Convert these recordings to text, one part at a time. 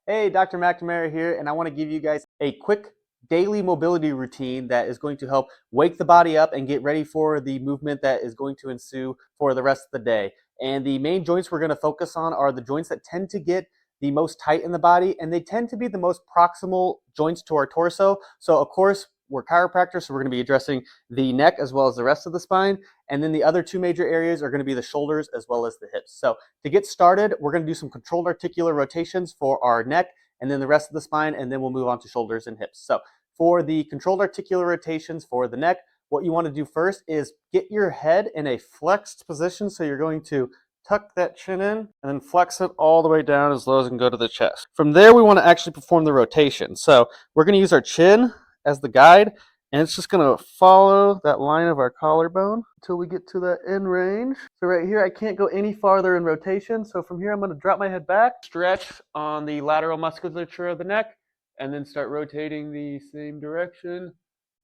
Hey, Dr. McNamara here, and I want to give you guys a quick daily mobility routine that is going to help wake the body up and get ready for the movement that is going to ensue for the rest of the day. And the main joints we're going to focus on are the joints that tend to get the most tight in the body, and they tend to be the most proximal joints to our torso. So, of course, we're chiropractors, so we're going to be addressing the neck as well as the rest of the spine. And then the other two major areas are going to be the shoulders as well as the hips. So to get started, we're going to do some controlled articular rotations for our neck and then the rest of the spine, and then we'll move on to shoulders and hips. So for the controlled articular rotations for the neck, what you want to do first is get your head in a flexed position. So you're going to tuck that chin in and then flex it all the way down as low as it can go to the chest. From there, we want to actually perform the rotation. So we're going to use our chin as the guide, and it's just going to follow that line of our collarbone until we get to that end range. So right here, I can't go any farther in rotation. So from here, I'm going to drop my head back, stretch on the lateral musculature of the neck, and then start rotating the same direction,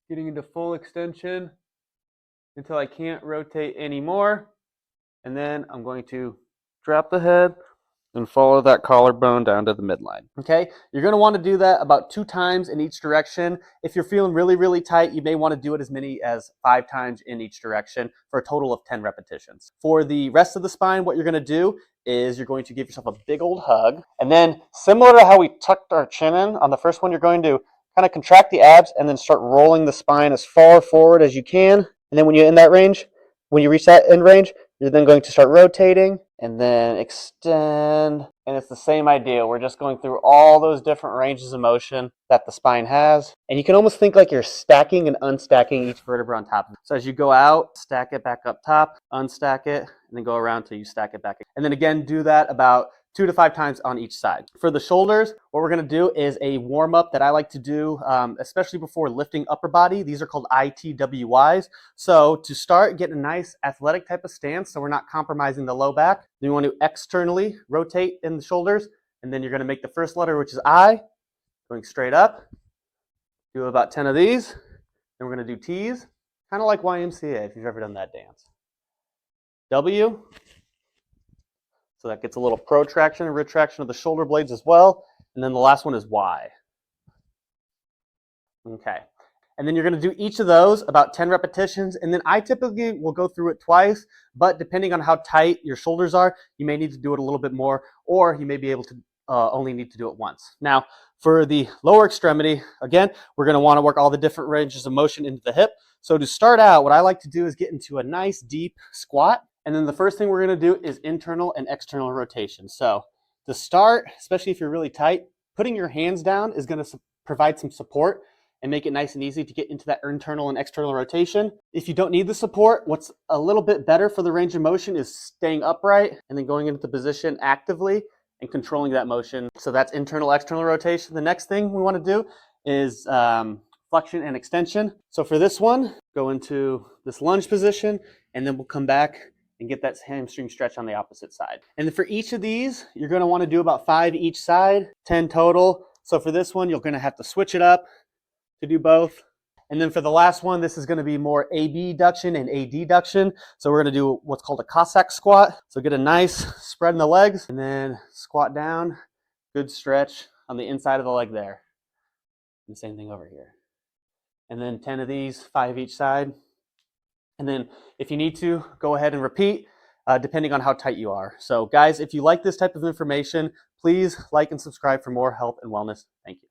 getting into full extension until I can't rotate anymore. And then I'm going to drop the head and follow that collarbone down to the midline. Okay, you're going to want to do that about 2 times in each direction. If you're feeling really, really tight, you may want to do it as many as 5 times in each direction for a total of 10 repetitions. For the rest of the spine, what you're going to do is you're going to give yourself a big old hug. And then similar to how we tucked our chin in on the first one, you're going to kind of contract the abs and then start rolling the spine as far forward as you can. And then when you're in that range, when you reach that end range, you're then going to start rotating and then extend. And it's the same idea. We're just going through all those different ranges of motion that the spine has. And you can almost think like you're stacking and unstacking each vertebra on top of it. So as you go out, stack it back up top, unstack it, and then go around till you stack it back. And then again, do that about 2 to 5 times on each side. For the shoulders, what we're going to do is a warm-up that I like to do, especially before lifting upper body. These are called ITWYs. So to start, get a nice athletic type of stance so we're not compromising the low back. Then you want to externally rotate in the shoulders, and then you're going to make the first letter, which is I, going straight up. Do about 10 of these. Then we're going to do T's, kind of like YMCA if you've ever done that dance. W. So that gets a little protraction and retraction of the shoulder blades as well. And then the last one is Y. Okay. And then you're going to do each of those about 10 repetitions. And then I typically will go through it twice, but depending on how tight your shoulders are, you may need to do it a little bit more, or you may be able to only need to do it once. Now, for the lower extremity, again, we're going to want to work all the different ranges of motion into the hip. So to start out, what I like to do is get into a nice deep squat. And then the first thing we're going to do is internal and external rotation. So to start, especially if you're really tight, putting your hands down is going to provide some support and make it nice and easy to get into that internal and external rotation. If you don't need the support, what's a little bit better for the range of motion is staying upright and then going into the position actively and controlling that motion. So that's internal, external rotation. The next thing we want to do is flexion and extension. So for this one, go into this lunge position, and then we'll come back and get that hamstring stretch on the opposite side. And then for each of these, you're going to want to do about 5 each side, 10 total. So for this one, you're going to have to switch it up to do both. And then for the last one, this is going to be more AB duction and AD duction. So we're going to do what's called a Cossack squat. So get a nice spread in the legs and then squat down. Good stretch on the inside of the leg there. And same thing over here. And then 10 of these, 5 each side. And then if you need to, go ahead and repeat depending on how tight you are. So guys, if you like this type of information, please like and subscribe for more health and wellness. Thank you.